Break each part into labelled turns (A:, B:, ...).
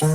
A: The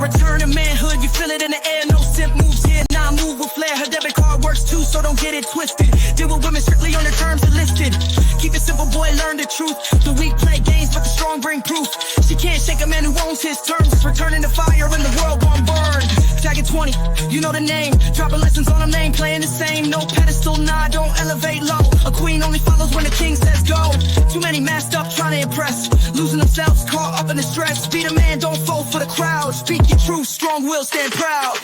A: return of manhood, you feel it in the air. No simp moves here, nah, move with flair. Her debit card works too, so don't get it twisted. Deal with women strictly on the terms enlisted. Keep it simple, boy, learn the truth. The weak play games, but the strong bring proof. She can't shake a man who owns his terms. Returning to fire and the world gon' burn. Tagging 20, you know the name. Dropping lessons on a name, playing the same. No pedestal, nah, don't elevate low. A queen only follows when the king says go. Too many masked up trying to impress. Losing themselves, caught up in the stress. Be the man, don't fall for the crowd. Speak your truth, strong will, stand proud.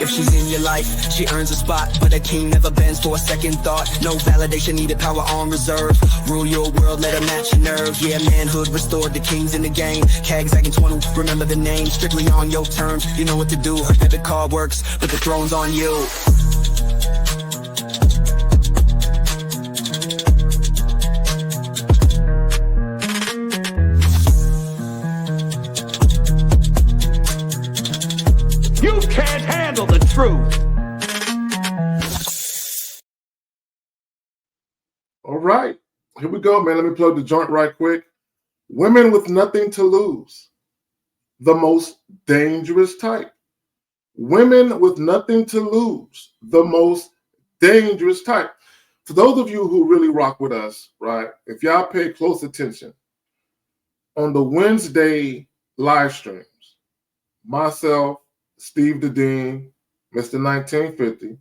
A: If she's in your life, she earns a spot, but a king never bends for a second thought. No validation needed, power on reserve. Rule your world, let her match your nerve. Yeah, manhood restored, the king's in the game. Cag zagging 20, remember the name. Strictly on your terms, you know what to do. Her debit card works, but the throne's on you.
B: You can't handle the truth.
C: All right, here we go, man. Let me plug the joint right quick. Women with nothing to lose, the most dangerous type. Women with nothing to lose, the most dangerous type. For those of you who really rock with us, right, if y'all pay close attention, on the Wednesday live streams, myself, Steve the Dean, Mr. 1950,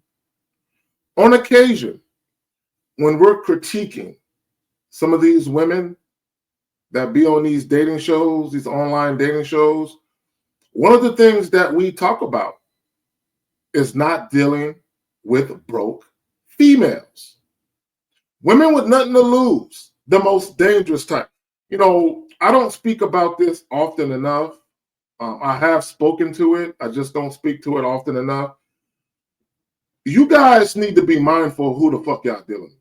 C: on occasion, when we're critiquing some of these women that be on these dating shows, these online dating shows, one of the things that we talk about is not dealing with broke females. Women with nothing to lose, the most dangerous type. You know, I don't speak about this often enough. I have spoken to it. I just don't speak to it often enough. You guys need to be mindful of who the fuck y'all dealing with.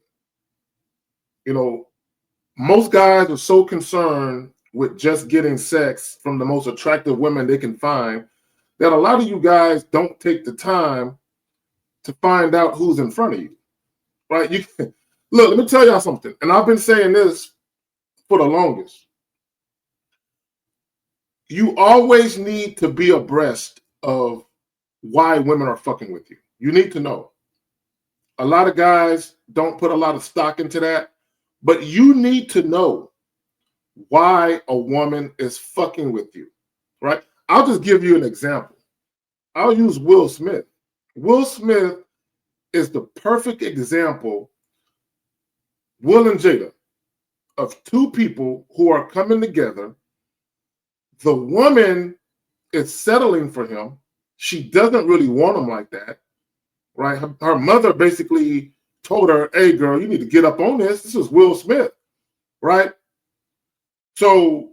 C: You know, most guys are so concerned with just getting sex from the most attractive women they can find that a lot of you guys don't take the time to find out who's in front of you, right? Look, let me tell y'all something, and I've been saying this for the longest. You always need to be abreast of why women are fucking with you. You need to know. A lot of guys don't put a lot of stock into that, but you need to know why a woman is fucking with you, right? I'll just give you an example. I'll use Will Smith. Will Smith is the perfect example, Will and Jada, of two people who are coming together. The woman is settling for him. She doesn't really want him like that, right? Her mother basically told her, hey, girl, you need to get up on this. This is Will Smith, right? So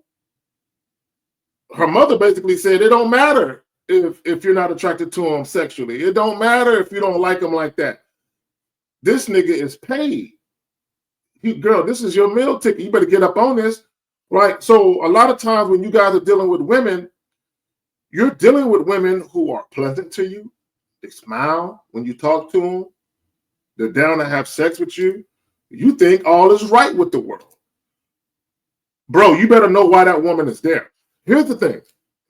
C: her mother basically said, it don't matter if you're not attracted to him sexually. It don't matter if you don't like him like that. This nigga is paid. Girl, this is your meal ticket. You better get up on this. Right. So a lot of times when you guys are dealing with women, you're dealing with women who are pleasant to you. They smile when you talk to them. They're down to have sex with you. You think all is right with the world. Bro, you better know why that woman is there. Here's the thing.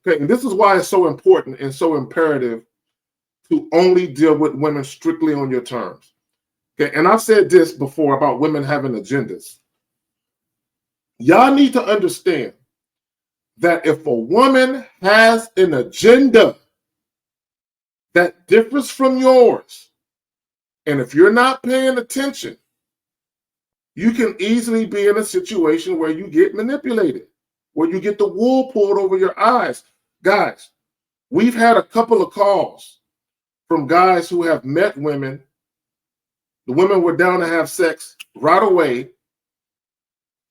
C: Okay, and this is why it's so important and so imperative to only deal with women strictly on your terms. Okay, and I've said this before about women having agendas. Y'all need to understand that if a woman has an agenda that differs from yours, and if you're not paying attention, you can easily be in a situation where you get manipulated, where you get the wool pulled over your eyes. Guys, we've had a couple of calls from guys who have met women. The women were down to have sex right away.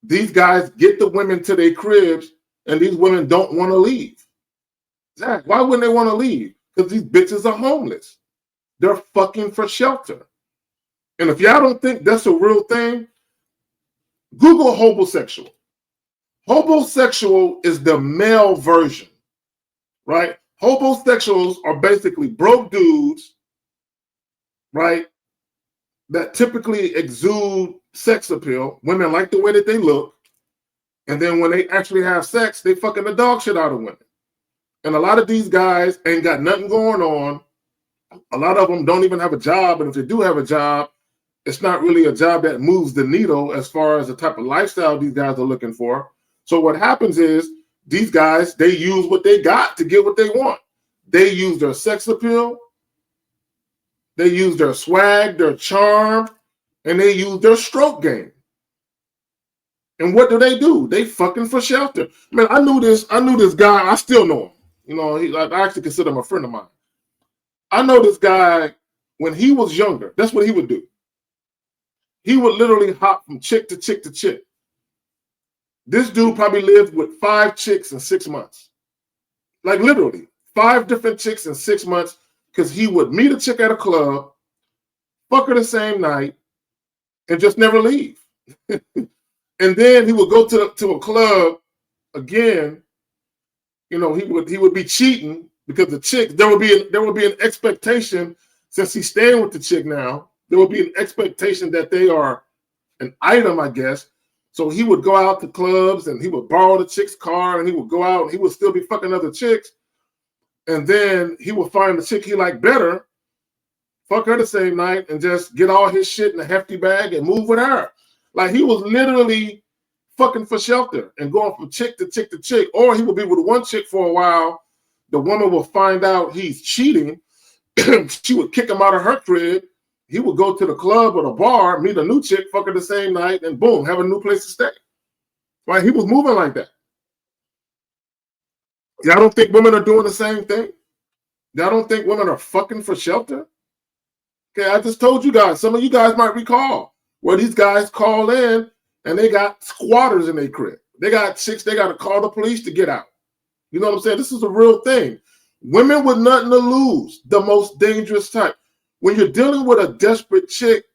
C: These guys get the women to their cribs, and these women don't want to leave. Zach, why wouldn't they want to leave? Because these bitches are homeless. They're fucking for shelter. And if y'all don't think that's a real thing, Google homosexual. Homosexual is the male version, right? Homosexuals are basically broke dudes, right, that typically exude sex appeal. Women like the way that they look. And then when they actually have sex, they fucking the dog shit out of women. And a lot of these guys ain't got nothing going on. A lot of them don't even have a job. And if they do have a job, it's not really a job that moves the needle as far as the type of lifestyle these guys are looking for. So what happens is these guys, they use what they got to get what they want. They use their sex appeal. They use their swag, their charm, and they use their stroke game. And what do? They fucking for shelter. Man, I knew this guy. I still know him. You know, I actually consider him a friend of mine. I know this guy when he was younger. That's what he would do. He would literally hop from chick to chick to chick. This dude probably lived with 5 chicks in 6 months. Like literally 5 different chicks in 6 months, because he would meet a chick at a club, fuck her the same night, and just never leave. And then he would go to a club again. You know, he would be cheating because the chick, there would be an expectation, since he's staying with the chick now, there would be an expectation that they are an item, I guess. So he would go out to clubs and he would borrow the chick's car and he would go out and he would still be fucking other chicks. And then he would find the chick he liked better, fuck her the same night, and just get all his shit in a hefty bag and move with her. Like, he was literally fucking for shelter and going from chick to chick to chick. Or he would be with one chick for a while. The woman will find out he's cheating. She would kick him out of her crib. He would go to the club or the bar, meet a new chick, fuck her the same night, and boom, have a new place to stay. Right? He was moving like that. Y'all don't think women are doing the same thing? Y'all don't think women are fucking for shelter? Okay, I just told you guys. Some of you guys might recall where these guys call in and they got squatters in their crib. They got chicks, they got to call the police to get out. You know what I'm saying? This is a real thing. Women with nothing to lose, the most dangerous type. When you're dealing with a desperate chick,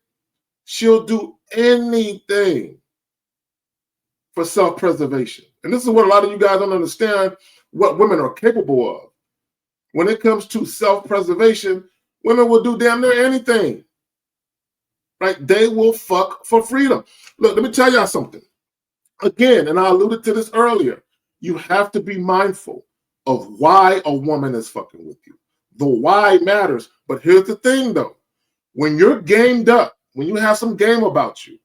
C: she'll do anything for self-preservation. And this is what a lot of you guys don't understand, what women are capable of. When it comes to self-preservation, women will do damn near anything. Right? They will fuck for freedom. Look, let me tell y'all something. Again, and I alluded to this earlier, you have to be mindful of why a woman is fucking with you. The why matters. But here's the thing, though. When you're gamed up, when you have some game about you,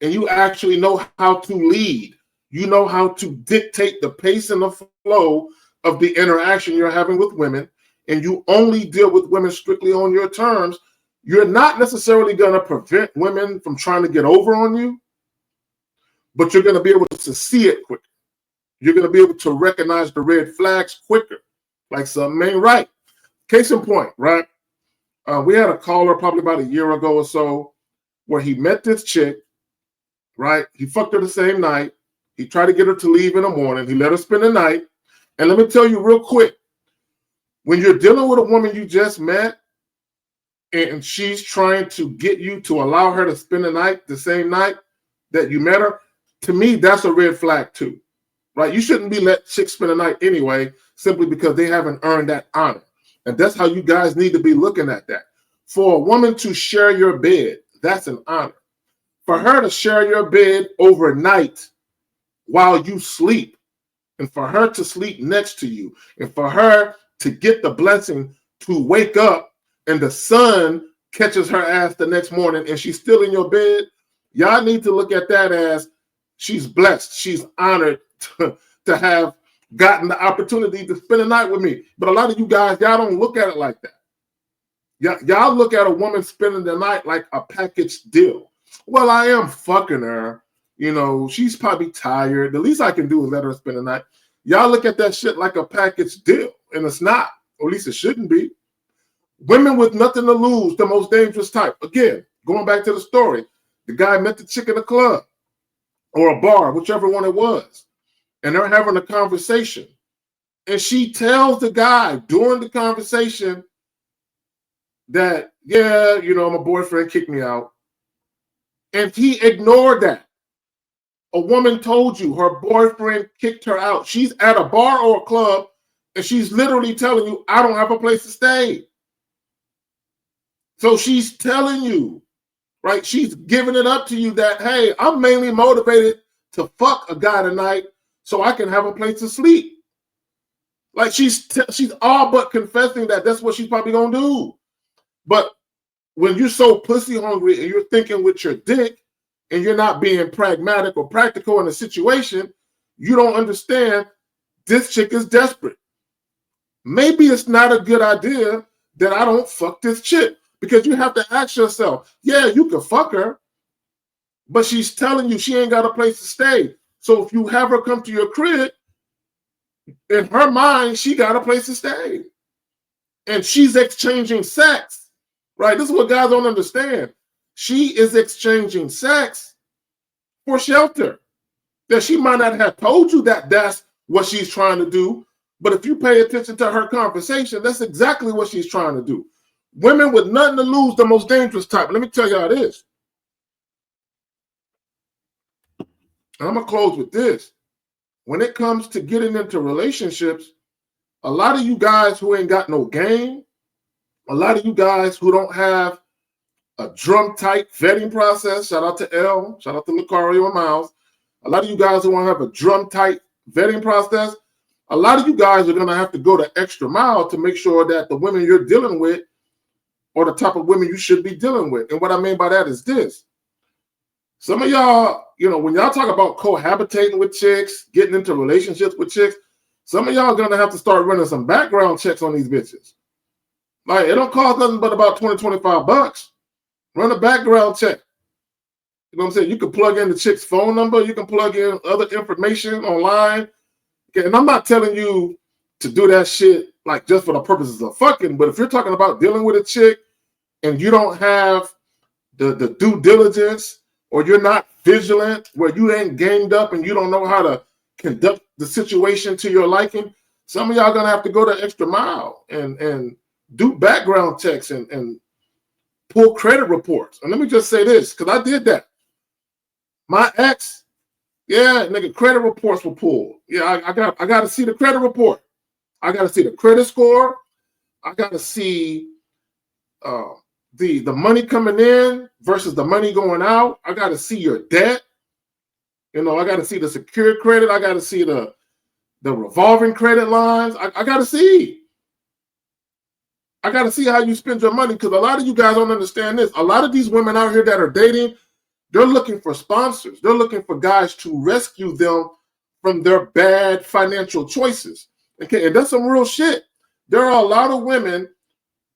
C: and you actually know how to lead, you know how to dictate the pace and the flow of the interaction you're having with women, and you only deal with women strictly on your terms, you're not necessarily going to prevent women from trying to get over on you, but you're going to be able to see it quicker. You're going to be able to recognize the red flags quicker, like something ain't right. Case in point, right? We had a caller probably about a year ago or so where he met this chick, right? He fucked her the same night. He tried to get her to leave in the morning. He let her spend the night. And let me tell you real quick, when you're dealing with a woman you just met and she's trying to get you to allow her to spend the night the same night that you met her, to me, that's a red flag too, right? You shouldn't be let chicks spend the night anyway, simply because they haven't earned that honor. And that's how you guys need to be looking at that. For a woman to share your bed, that's an honor. For her to share your bed overnight while you sleep, and for her to sleep next to you, and for her to get the blessing to wake up and the sun catches her ass the next morning and she's still in your bed, y'all need to look at that as she's blessed. She's honored to have gotten the opportunity to spend a night with me. But a lot of you guys, y'all don't look at it like that. Y'all look at a woman spending the night like a package deal. Well, I am fucking her. You know, she's probably tired. The least I can do is let her spend the night. Y'all look at that shit like a package deal, and it's not. Or at least it shouldn't be. Women with nothing to lose, the most dangerous type. Again, going back to the story, the guy met the chick in a club or a bar, whichever one it was, and they're having a conversation. And she tells the guy during the conversation that, yeah, you know, my boyfriend kicked me out. And he ignored that. A woman told you her boyfriend kicked her out. She's at a bar or a club, and she's literally telling you, I don't have a place to stay. So she's telling you, right? She's giving it up to you that, hey, I'm mainly motivated to fuck a guy tonight so I can have a place to sleep. Like she's all but confessing that that's what she's probably gonna do. But when you're so pussy hungry and you're thinking with your dick and you're not being pragmatic or practical in a situation, you don't understand this chick is desperate. Maybe it's not a good idea that I don't fuck this chick, because you have to ask yourself, yeah, you can fuck her, but she's telling you she ain't got a place to stay. So if you have her come to your crib, in her mind, she got a place to stay. And she's exchanging sex, right? This is what guys don't understand. She is exchanging sex for shelter. That she might not have told you that that's what she's trying to do, but if you pay attention to her conversation, that's exactly what she's trying to do. Women with nothing to lose, the most dangerous type. Let me tell you how it is. And I'm going to close with this. When it comes to getting into relationships, a lot of you guys who ain't got no game, a lot of you guys who don't have a drum-tight vetting process, shout out to Elle, shout out to Lucario and Miles, a lot of you guys who don't have a drum-tight vetting process, a lot of you guys are going to have to go the extra mile to make sure that the women you're dealing with are the type of women you should be dealing with. And what I mean by that is this. Some of y'all, you know, when y'all talk about cohabitating with chicks, getting into relationships with chicks, some of y'all are going to have to start running some background checks on these bitches. Like, it don't cost nothing but about 20, 25 bucks. Run a background check. You know what I'm saying? You can plug in the chick's phone number. You can plug in other information online. Okay, and I'm not telling you to do that shit like just for the purposes of fucking, but if you're talking about dealing with a chick and you don't have the due diligence, or you're not vigilant, where you ain't gamed up and you don't know how to conduct the situation to your liking, some of y'all gonna have to go the extra mile and do background checks and pull credit reports. And let me just say this, because I did that. My ex, yeah, nigga, credit reports were pulled. Yeah, I got to see the credit report. I got to see the credit score. I got to see the money coming in versus the money going out. I got to see your debt. You know, I got to see the secured credit. I got to see the revolving credit lines. I got to see. I got to see how you spend your money, because a lot of you guys don't understand this. A lot of these women out here that are dating, they're looking for sponsors. They're looking for guys to rescue them from their bad financial choices. Okay, and that's some real shit. There are a lot of women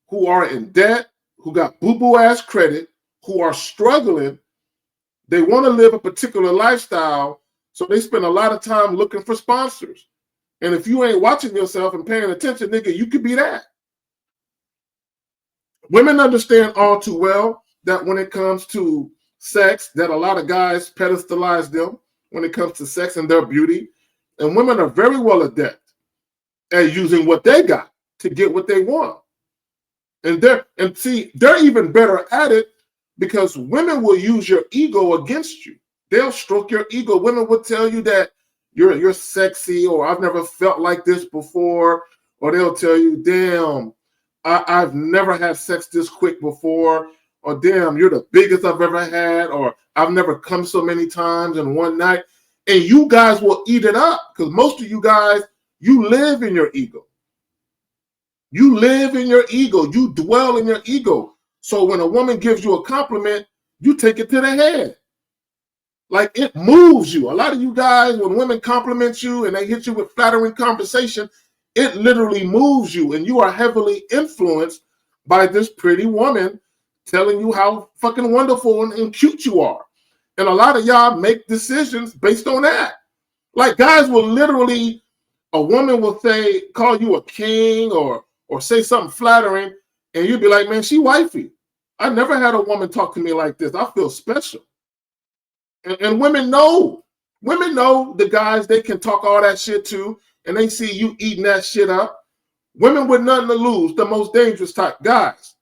C: who are in debt, who got boo-boo ass credit, who are struggling. They want to live a particular lifestyle, so they spend a lot of time looking for sponsors. And if you ain't watching yourself and paying attention, nigga, you could be that. Women understand all too well that when it comes to sex, that a lot of guys pedestalize them when it comes to sex and their beauty. And women are very well adept at using what they got to get what they want. And they're even better at it, because women will use your ego against you. They'll stroke your ego. Women will tell you that you're sexy, or I've never felt like this before, or they'll tell you, damn, I've never had sex this quick before, or damn, you're the biggest I've ever had, or I've never come so many times in one night. And you guys will eat it up, because most of you guys, you live in your ego. You live in your ego. You dwell in your ego. So when a woman gives you a compliment, you take it to the head. Like, it moves you. A lot of you guys, when women compliment you and they hit you with flattering conversation, it literally moves you, and you are heavily influenced by this pretty woman telling you how fucking wonderful and cute you are. And a lot of y'all make decisions based on that. Like, guys will literally, a woman will say, call you a king or say something flattering, and you'd be like, man, she wifey. I never had a woman talk to me like this. I feel special. And women know the guys they can talk all that shit to. and they see you eating that shit up. Women with nothing to lose, the most dangerous type. Guys,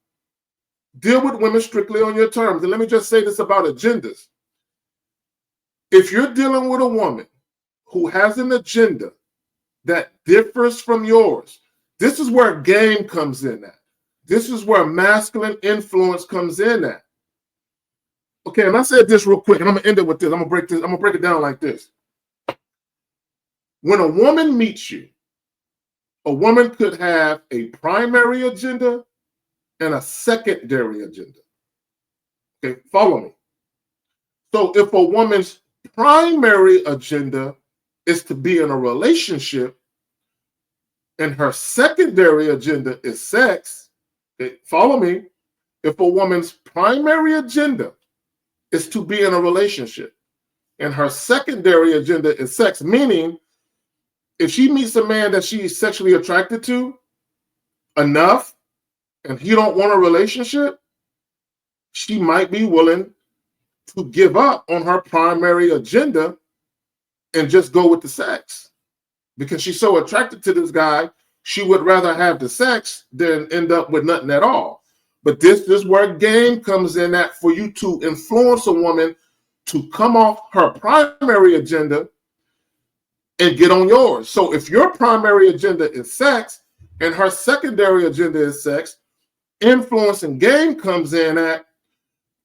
C: deal with women strictly on your terms. And let me just say this about agendas. If you're dealing with a woman who has an agenda that differs from yours, this is where game comes in at. This is where masculine influence comes in at. Okay, and I said this real quick, and I'm gonna end it with this. I'm gonna break it down like this. When a woman meets you, a woman could have a primary agenda and a secondary agenda. Okay, follow me. So if a woman's primary agenda is to be in a relationship and her secondary agenda is sex, okay, follow me. If a woman's primary agenda is to be in a relationship and her secondary agenda is sex, meaning if she meets a man that she's sexually attracted to enough and he don't want a relationship, she might be willing to give up on her primary agenda and just go with the sex. Because she's so attracted to this guy, she would rather have the sex than end up with nothing at all. But this is where game comes in at for you to influence a woman to come off her primary agenda and get on yours. So if your primary agenda is sex and her secondary agenda is sex, influence and game comes in at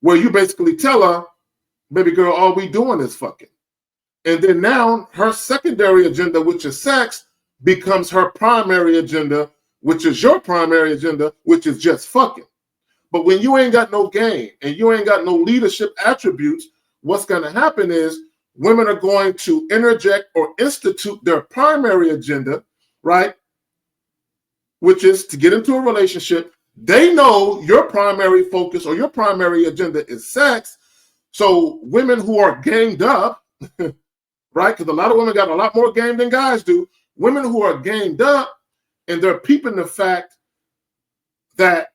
C: where you basically tell her, baby girl, all we doing is fucking. And then now her secondary agenda, which is sex, becomes her primary agenda, which is your primary agenda, which is just fucking. But when you ain't got no game and you ain't got no leadership attributes, what's going to happen is women are going to interject or institute their primary agenda, right? Which is to get into a relationship. They know your primary focus or your primary agenda is sex. So women who are gamed up, right? Because a lot of women got a lot more game than guys do. Women who are gamed up and they're peeping the fact that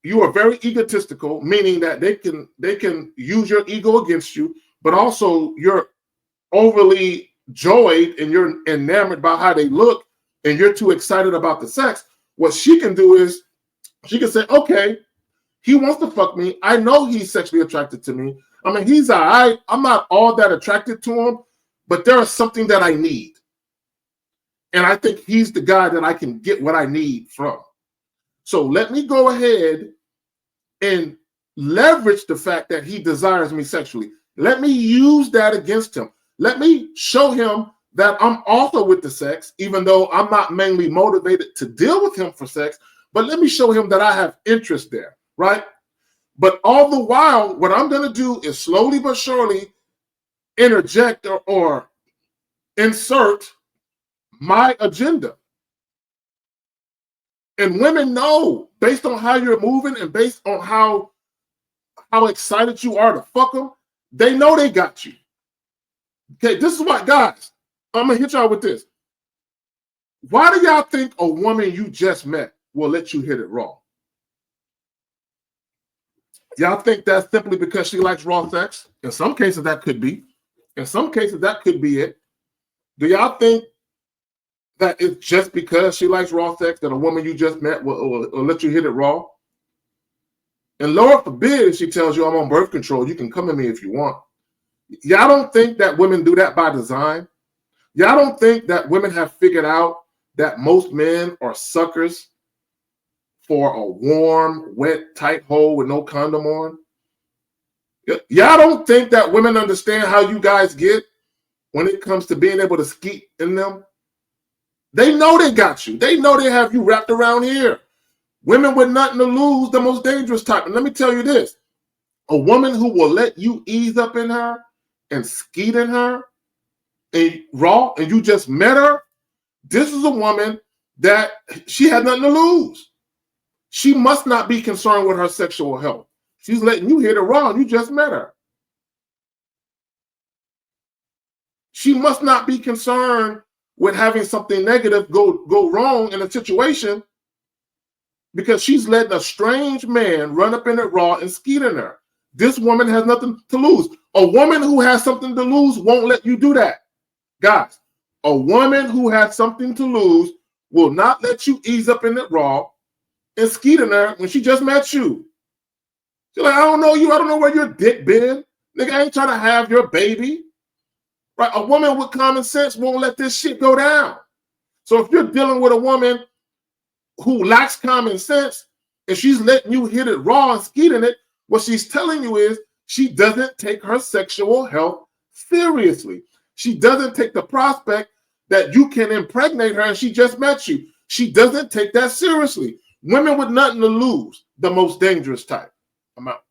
C: you are very egotistical, meaning that they can use your ego against you, but also you're overly joyed and you're enamored by how they look and you're too excited about the sex. What she can do is she can say, okay, he wants to fuck me. I know he's sexually attracted to me. I mean, he's all right. I'm not all that attracted to him, but there is something that I need. And I think he's the guy that I can get what I need from. So let me go ahead and leverage the fact that he desires me sexually. Let me use that against him. Let me show him that I'm also with the sex, even though I'm not mainly motivated to deal with him for sex, but let me show him that I have interest there, right? But all the while, what I'm going to do is slowly but surely interject or insert my agenda. And women know, based on how you're moving and based on how excited you are to fuck them, they know they got you. Okay, this is what, guys, I'm going to hit y'all with this. Why do y'all think a woman you just met will let you hit it raw? Y'all think that's simply because she likes raw sex? In some cases, that could be. In some cases, that could be it. Do y'all think that it's just because she likes raw sex that a woman you just met will let you hit it raw? And Lord forbid if she tells you I'm on birth control, you can come at me if you want. Y'all don't think that women do that by design? Y'all don't think that women have figured out that most men are suckers for a warm, wet, tight hole with no condom on? Y'all don't think that women understand how you guys get when it comes to being able to skeet in them? They know they got you. They know they have you wrapped around here. Women with nothing to lose, the most dangerous type. And let me tell you this. A woman who will let you ease up in her and skeet in her and raw, and you just met her, this is a woman that she had nothing to lose. She must not be concerned with her sexual health. She's letting you hit it raw and you just met her. She must not be concerned with having something negative go wrong in a situation because she's letting a strange man run up in it raw and skeet in her. This woman has nothing to lose. A woman who has something to lose won't let you do that. Guys, A woman who has something to lose will not let you ease up in it raw and skeet in her when she just met you. She's like, I don't know you. I don't know where your dick been. Nigga, I ain't trying to have your baby. Right? A woman with common sense won't let this shit go down. So if you're dealing with a woman who lacks common sense and she's letting you hit it raw and skeet in it, what she's telling you is she doesn't take her sexual health seriously. She doesn't take the prospect that you can impregnate her and she just met you. She doesn't take that seriously. Women with nothing to lose, the most dangerous type. I'm out.